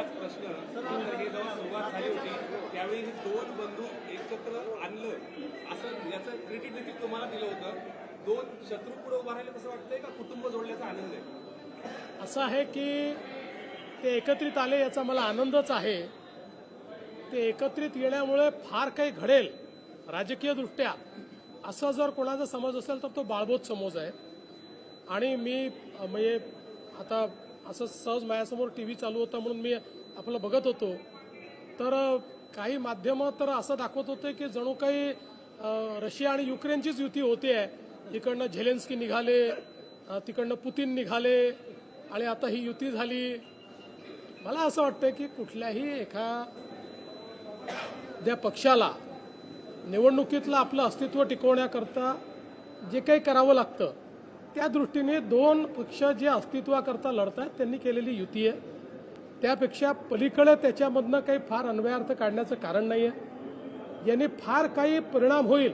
हाच प्रश्न हे जेव्हा सुरुवात झाली होती त्यावेळी हे दोन बंधू एकत्र आणलं असं याचं क्रेडिट देखील तुम्हाला दिलं होतं. दोन शत्रू पुढे उभा राहिले कसं वाटतंय का कुटुंब जोडल्याचा आनंद आहे? असं आहे की ते एकत्रित आले याचा मला आनंदच आहे. ते एकत्रित येण्यामुळे फार काही घडेल राजकीयदृष्ट्या असं जर कोणाचा समज असेल तर तो बाळबोध समज आहे. आणि मी म्हणजे आता असं सहज माझ्यासमोर टी व्ही चालू होता म्हणून मी आपलं बघत होतो तर काही माध्यमं तर असं दाखवत होते की जणू काही रशिया आणि युक्रेनचीच युती होते आहे. इकडनं झेलेन्स्की निघाले, तिकडनं पुतीन निघाले आणि आता ही युती झाली. मला असं वाटतं की कुठल्याही एखाद्या पक्षाला निवडणुकीतलं आपलं अस्तित्व टिकवण्याकरता जे काही करावं लागतं त्या दृष्टीने दोन पक्ष जे अस्तित्वाकरता लढतात त्यांनी केलेली युती आहे. त्यापेक्षा पलीकडे त्याच्यामधनं काही फार अन्वयार्थ काढण्याचं कारण नाही आहे. यांनी फार काही परिणाम होईल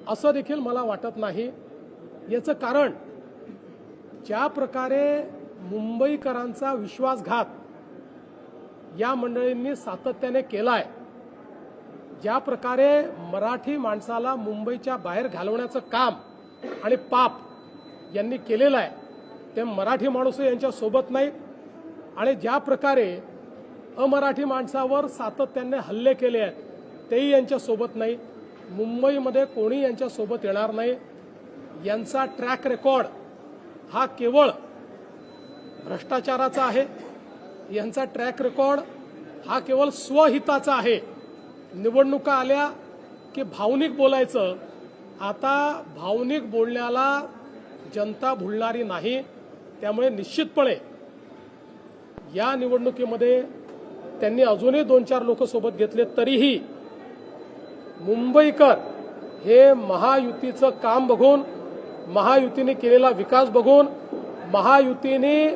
असं देखील मला वाटत नाही. याचं कारण ज्या प्रकारे मुंबईकरांचा विश्वासघात या मंडळींनी सातत्याने केलाय, ज्या प्रकारे मराठी माणसाला मुंबईच्या बाहेर घालवण्याचं काम आणि पाप यांनी केलेलं आहे ते मराठी माणूस यांच्या सोबत नाहीत. आणि ज्या प्रकारे अमराठी माणसावर सातत्याने हल्ले केले आहेत तेही यांच्या सोबत नाही. मुंबईमध्ये कोणी यांच्या सोबत येणार नाही. यांचा ट्रॅक रेकॉर्ड हा केवळ भ्रष्टाचाराचा आहे. यांचा ट्रॅक रेकॉर्ड हा केवळ स्वहिताचा आहे. निवडणुका आल्या की भावनिक बोलायचं. आता भावनिक बोलण्याला जनता भुलणारी नाही. त्यामुळे निश्चितपणे या निवडणुकीमध्ये त्यांनी अजूनही 2-4 लोक सोबत घेतले तरीही मुंबईकर हे महायुतीचं काम बघून, महायुतीने केलेला विकास बघून, महायुतीने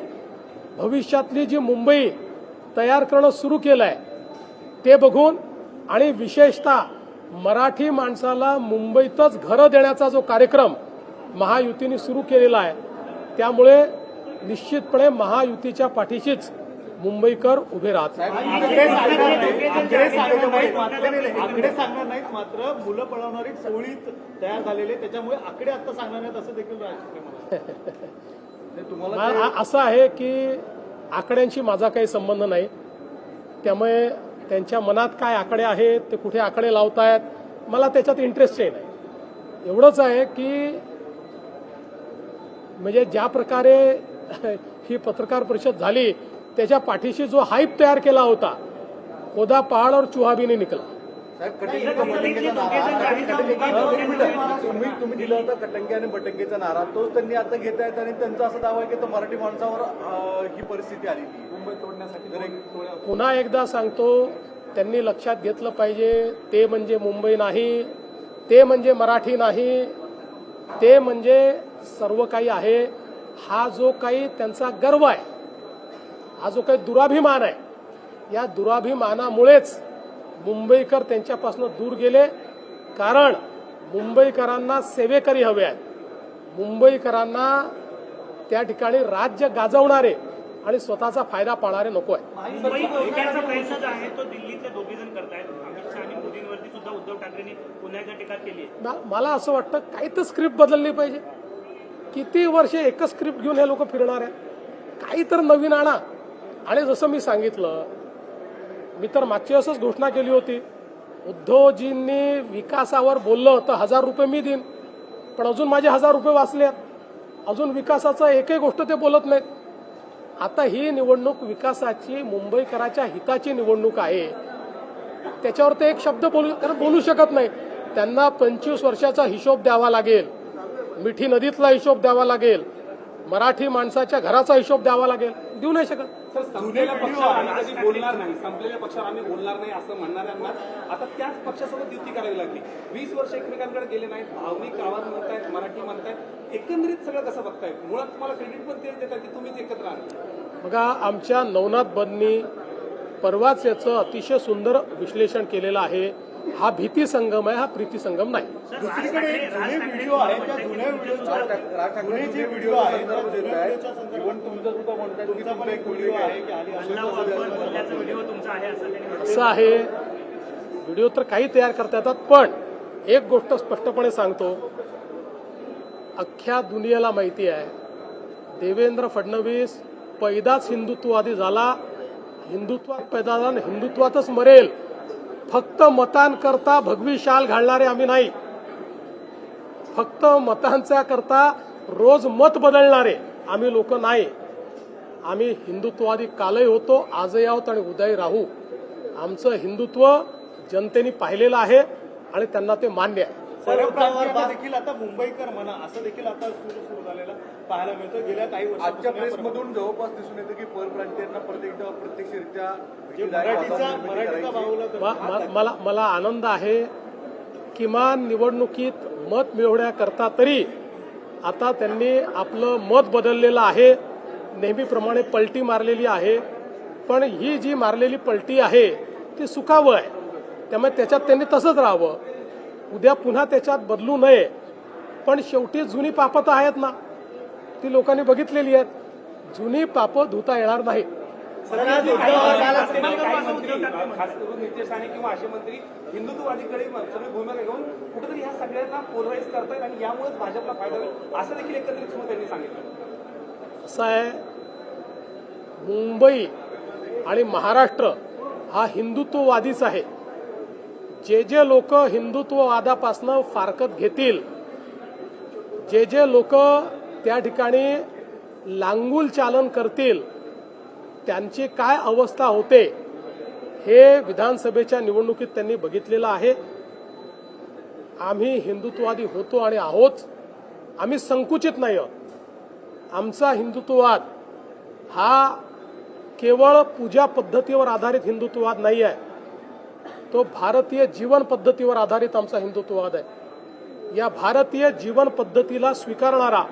भविष्यातली जी मुंबई तयार करणं सुरू केलं आहे ते बघून आणि विशेषतः मराठी माणसाला मुंबईतच घरं देण्याचा जो कार्यक्रम महायुतीने सुरू केलेला आहे त्यामुळे निश्चितपणे महायुतीच्या पाठीशीच मुंबईकर उभे राहतात. आकडे सांगणार नाहीत मात्र मुलं पळवणारी टोळी तयार झालेली आहे त्याच्यामुळे आकडे आता सांगणार नाहीत असं देखील तुम्हाला असं आहे की आकड्यांशी माझा काही संबंध नाही. त्यामुळे त्यांच्या मनात काय आकडे आहेत, ते कुठे आकडे लावतायत, मला त्याच्यात इंटरेस्टही नाही. एवढंच आहे की म्हणजे ज्या प्रकारे ही पत्रकार परिषद झाली त्याच्या पाठीशी जो हाईप तयार केला होता खोदा पहाड और चुहा भी नहीं निकला. तुम्ही दिला होता कटंगे आणि बटंगेचा नारा तोच त्यांनी आता घेत आहेत आणि त्यांचा असा दावा आहे की मराठी माणसावर ही परिस्थिती आली मुंबई तोडण्यासाठी. पुन्हा एकदा सांगतो, त्यांनी लक्षात घेतलं पाहिजे ते म्हणजे मुंबई नाही, ते म्हणजे मराठी नाही, ते म्हणजे सर्व काही आहे. हा जो काही त्यांचा गर्व आहे, हा जो काही दुराभिमान आहे, या दुराभिमानामुळेच मुंबईकर त्यांच्यापासून दूर गेले. कारण मुंबईकरांना सेवेकरी हवे आहेत. मुंबईकरांना त्या ठिकाणी राज्य गाजवणारे आणि स्वतःचा फायदा पाहणारे नको आहे. मुंबईचा प्रयत्न जो आहे तो दिल्लीतले दोघे जण करतायत. अमित शहा आणि मोदींवरती सुद्धा उद्धव ठाकरेंनी पुन्हा एकदा टीका केली आहे. मला असं वाटतं काही तर स्क्रिप्ट बदलली पाहिजे. किती वर्ष एकच स्क्रिप्ट घेऊन हे लोक फिरणार आहेत. काही तर नवीन आणा. आणि जसं मी सांगितलं, मी तर मागची असंच घोषणा केली होती, उद्धवजींनी विकासावर बोललं तर 1000 रुपये मी देईन, पण अजून माझे 1000 रुपये वाचले आहेत. अजून विकासाचं एकही गोष्ट ते बोलत नाहीत. आता ही निवडणूक विकासाची, मुंबईकराच्या हिताची निवडणूक आहे. त्याच्यावर ते एक शब्द बोलू शकत नाही. त्यांना 25 वर्षाचा हिशोब द्यावा लागेल, मिठी नदीतला हिशोब द्यावा लागेल, मराठी माणसाच्या घराचा हिशोब द्यावा लागेल. देऊ नाही शकत. सर, संपलेल्या पक्षावर आम्ही कधी बोलणार नाही, संपलेल्या पक्षावर आम्ही बोलणार नाही असं म्हणणाऱ्यांना आता त्याच पक्षासोबत युती करावी लागली. 20 वर्ष एकमेकांकडे गेले नाहीत, भावनिक आवाज म्हणतायत, मराठी म्हणतायत, एकंदरीत सगळं कसं बघतायत? मुळात तुम्हाला क्रेडिट पण तेच देतात की तुम्हीच एकत्र आहात. बघा, आमच्या नवनाथ बदनी परवाच याचं अतिशय सुंदर विश्लेषण केलेलं आहे. हा भीती संगम आहे, हा प्रीती संगम नाही. दुसरीकडे एक जुने व्हिडिओ आहेत त्या जुन्या व्हिडिओच्या जुने जे व्हिडिओ आहेत त्या जुन्या व्हिडिओच्या संदर्भात तुमचा सुद्धा म्हणताय की तुमचा पण एक व्हिडिओ आहे की आली व्हिडिओ तुमचा आहे असं त्यांनी म्हटलं. असं आहे, व्हिडिओ तर काही तयार करता येतात, पण एक गोष्ट स्पष्टपणे सांगतो, अख्ख्या दुनियेला माहिती आहे देवेंद्र फडणवीस पैदाच हिंदुत्ववादी झाला, हिंदुत्वात पैदा झाला आणि हिंदुत्वातच मरेल. फक्त मतांकरता भगवी शाल घालणारे आम्ही नाही, फक्त मतांच्या करता रोज मत बदलणारे आम्ही लोक नाही. आम्ही हिंदुत्ववादी कालही होतो, आजही आहोत आणि उद्याही राहू. आमचं हिंदुत्व जनतेने पाहिलेलं आहे आणि त्यांना ते मान्य आहे. परप्रांतीयांना देखील आता मुंबईकर म्हणा असं देखील आता सुरू झालेलं पाहायला मिळतं. गेल्या काही आजच्या वर्षांच्या प्रेसमधून जवळपास दिसून येतं की परप्रांतीयांना प्रत्यक्षरित्या मराठीचा बाहुला मला आनंद आहे, किमान निवडणुकीत मत मिळवण्याकरता तरी आता त्यांनी आपलं मत बदललेलं आहे. नेहमीप्रमाणे पलटी मारलेली आहे, पण ही जी मारलेली पलटी आहे ती सुखावं आहे, त्यामुळे त्याच्यात त्यांनी तसंच राहावं. उद्या पुन्हा त्याच्यात बदलू नये. पण शेवटी जुनी पापं तर आहेत ना, ती लोकांनी बघितलेली आहेत. जुनी पापं धुता येणार नाही. खास करून नितेश राणे किंवा असे मंत्री हिंदुत्ववादीकडे सगळी भूमिका घेऊन कुठेतरी ह्या सगळ्यांना पोलराईज करतायत आणि यामुळेच भाजपला फायदा होईल असं देखील एकत्रित सुरू त्यांनी सांगितलं. असं आहे, मुंबई आणि महाराष्ट्र हा हिंदुत्ववादीच आहे. जे जे लोक हिंदुत्ववादापासनं फारकत घेतील, जे जे लोक त्या ठिकाणी लांगुल चालन करतील, त्यांची काय अवस्था होते हे विधानसभेच्या निवडणुकीत त्यांनी बघितलेलं आहे. आम्ही हिंदुत्ववादी होतो आणि आहोत, आम्ही संकुचित नाही आहोत. आमचा हिंदुत्ववाद हा केवळ पूजा पद्धतीवर आधारित हिंदुत्ववाद नाही आहे, तो भारतीय जीवन पद्धतीवर आधारित आमचा हिंदुत्ववाद आहे. या भारतीय जीवन पद्धतीला स्वीकारणारा,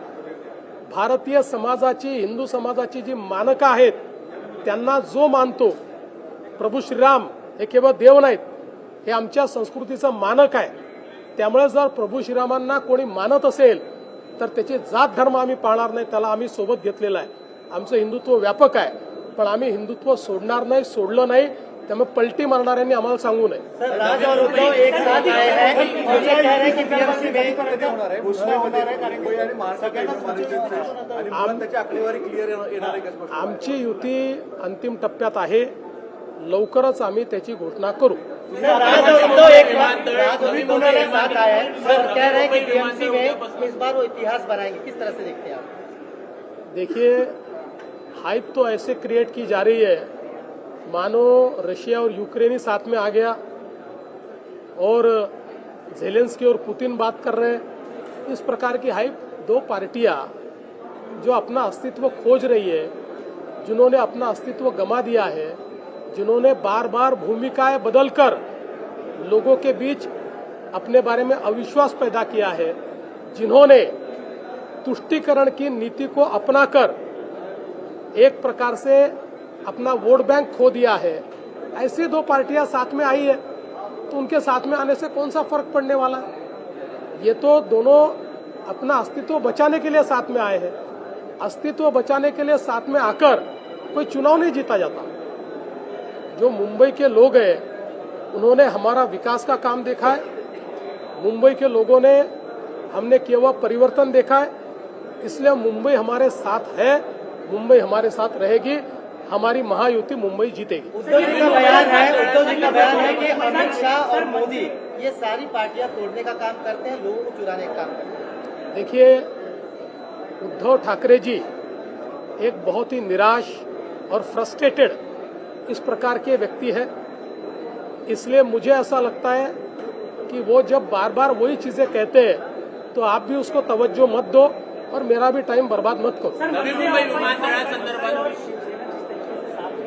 भारतीय समाजाची, हिंदू समाजाची जी मानकं आहेत त्यांना जो मानतो, प्रभू श्रीराम हे केवळ देव नाहीत, हे आमच्या संस्कृतीचं मानक आहे. त्यामुळे जर प्रभू श्रीरामांना कोणी मानत असेल तर त्याची जात धर्म आम्ही पाळणार नाही, त्याला आम्ही सोबत घेतलेला आहे. आमचं हिंदुत्व व्यापक आहे, पण आम्ही हिंदुत्व सोडणार नाही, सोडलं नाही. त्यामुळे पलटी मारणाऱ्यांनी आम्हाला सांगू नये. त्याची आकडेवारी क्लिअर येणार आहे का? आमची युती अंतिम टप्प्यात आहे, लवकरच आम्ही त्याची घोषणा करू. देखिए, हाइप तो ऐसे क्रिएट की जा रही है मानो रशिया और यूक्रेन ही साथ में आ गया और जेलेंस्की और पुतिन बात कर रहे हैं. इस प्रकार की हाइप दो पार्टियां जो अपना अस्तित्व खोज रही है, जिन्होंने अपना अस्तित्व गंवा दिया है, जिन्होंने बार बार भूमिकाएं बदलकर लोगों के बीच अपने बारे में अविश्वास पैदा किया है, जिन्होंने तुष्टीकरण की नीति को अपनाकर एक प्रकार से अपना वोट बैंक खो दिया है, ऐसी दो पार्टियां साथ में आई है, तो उनके साथ में आने से कौन सा फर्क पड़ने वाला है? ये तो दोनों अपना अस्तित्व बचाने के लिए साथ में आए हैं. अस्तित्व बचाने के लिए साथ में आकर कोई चुनाव नहीं जीता जाता. जो मुंबई के लोग हैं उन्होंने हमारा विकास का काम देखा है, मुंबई के लोगों ने हमने किया हुआ परिवर्तन देखा है, इसलिए मुंबई हमारे साथ है, मुंबई हमारे साथ रहेगी, हमारी महायुति मुंबई जीतेगी. उद्धव जी का बयान है कि अमित शाह और मोदी ये सारी पार्टियां तोड़ने का काम करते हैं, लोगों को चुराने का काम करते हैं. देखिए, उद्धव ठाकरे जी एक बहुत ही निराश और फ्रस्ट्रेटेड इस प्रकार के व्यक्ति है, इसलिए मुझे ऐसा लगता है कि वो जब बार बार वही चीजें कहते हैं तो आप भी उसको तवज्जो मत दो और मेरा भी टाइम बर्बाद मत करो. नवी मुंबई विमानतळासंदर्भात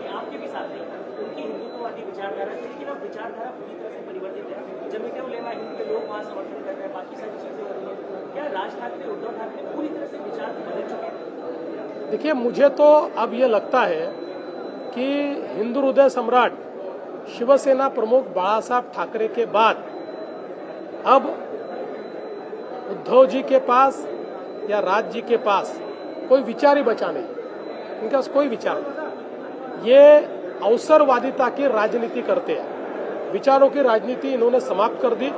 आपके भी साथ हैं, उनकी हिंदुत्ववादी विचारधारा थी, लेकिन अब विचारधारा पूरी तरह से परिवर्तित है. जमीनें लेना हिंद के लोग वहाँ समर्थन कर रहे हैं, बाकी सारी चीजें हो रही है. क्या राज ठाकरे, उद्धव ठाकरे पूरी तरह से विचार बदल चुके हैं? देखिए, मुझे तो अब ये लगता है कि हिंदू हृदय सम्राट शिवसेना प्रमुख बाळासाहब ठाकरे के बाद अब उद्धव जी के पास या राज जी के पास कोई विचार ही बचा नहीं, उनके पास कोई विचार नहीं। ये अवसरवादिता की राजनीति करते हैं, विचारों की राजनीति इन्होंने समाप्त कर दी,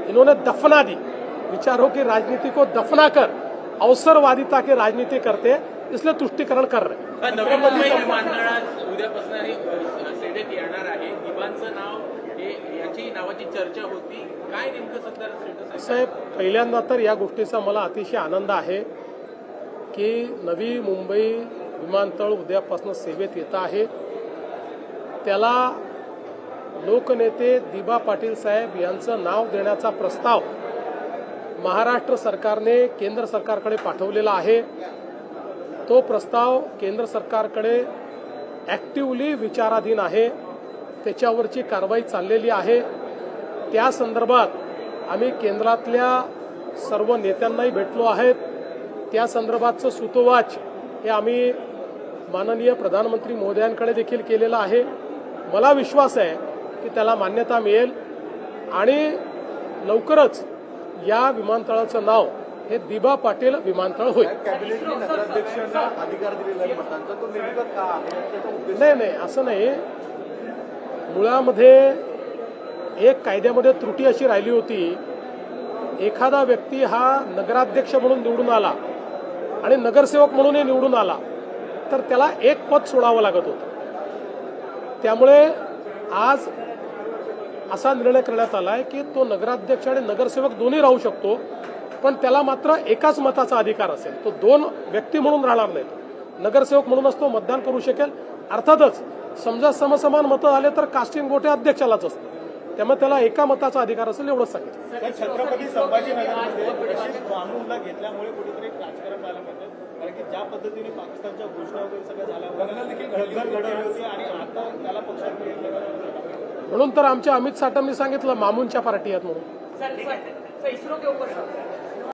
इन्होंने दफना दी, विचारों की राजनीति को दफना कर अवसरवादिता की राजनीति करते हैं, इसलिए तुष्टीकरण कर रहे हैं। नवी मुंबई विमानतळात उद्यापासून सेवेत येणार आहे, दिबांचं नाव हे याची नावाची चर्चा होती, काय नेमकं सध्या स्टेटस आहे? साहेब, पहिल्यांदा तर या गोष्टीचा मला अतिशय आनंद आहे की नवी मुंबई विमानतळ उद्यापासून सेवेत येत आहे। त्याला लोकनेते दिबा पाटील साहेब यांचं नाव देण्याचा प्रस्ताव महाराष्ट्र सरकारने केंद्र सरकारकडे पाठवलेला आहे। तो प्रस्ताव केंद्र सरकारकडे ॲक्टिव्हली विचाराधीन आहे, त्याच्यावरची कारवाई चाललेली आहे। त्या संदर्भात आम्ही केंद्रातल्या सर्व नेत्यांनाही भेटलो आहेत। त्या संदर्भातचं सूतोवाच हे आम्ही माननीय प्रधानमंत्री महोदयांकडे देखील केलेलं आहे। मला विश्वास आहे की त्याला मान्यता मिळेल आणि लवकरच या विमानतळाचं नाव हे दिबा पाटील विमानतळ होईल। कॅबिनेटने नगराध्यक्षांना अधिकार दिलेला आहे मतांचा, तो नेमका का आहे त्याचा उद्देश? नाही, असं नाही। मुळामध्ये एक कायद्यामध्ये त्रुटी अशी राहिली होती, एखादा व्यक्ती हा नगराध्यक्ष म्हणून निवडून आला आणि नगरसेवक म्हणूनही निवडून आला तर त्याला एक पद सोडावं लागत होतं। त्यामुळे आज असा निर्णय करण्यात आलाय की तो नगराध्यक्ष आणि नगरसेवक दोन्ही राहू शकतो, पण त्याला मात्र एकाच मताचा अधिकार असेल। तो दोन व्यक्ती म्हणून राहणार नाही, नगरसेवक म्हणूनच तो मतदान करू शकेल। अर्थातच समजा समसमान मतं आले तर कास्टिंग वोट हे अध्यक्षालाच असतं, त्यामुळे त्याला एका मताचा अधिकार असेल एवढंच सांगितलं। तर छत्रपती संभाजीनगरमध्ये प्रशिष मामूनला घेतल्यामुळे कुठेतरी एक राजकारण पाहायला मिळतं, कारण की ज्या पद्धतीने पाकिस्तानच्या घोषणा वगैरे सगळ्या झाल्या होत्या, घडवली होती आणि आता त्याला पक्षात म्हणून तर आमच्या अमित साटमनी सांगितलं मामूनच्या पार्टी आहेत म्हणून। सर, इसरो के ऊपर सर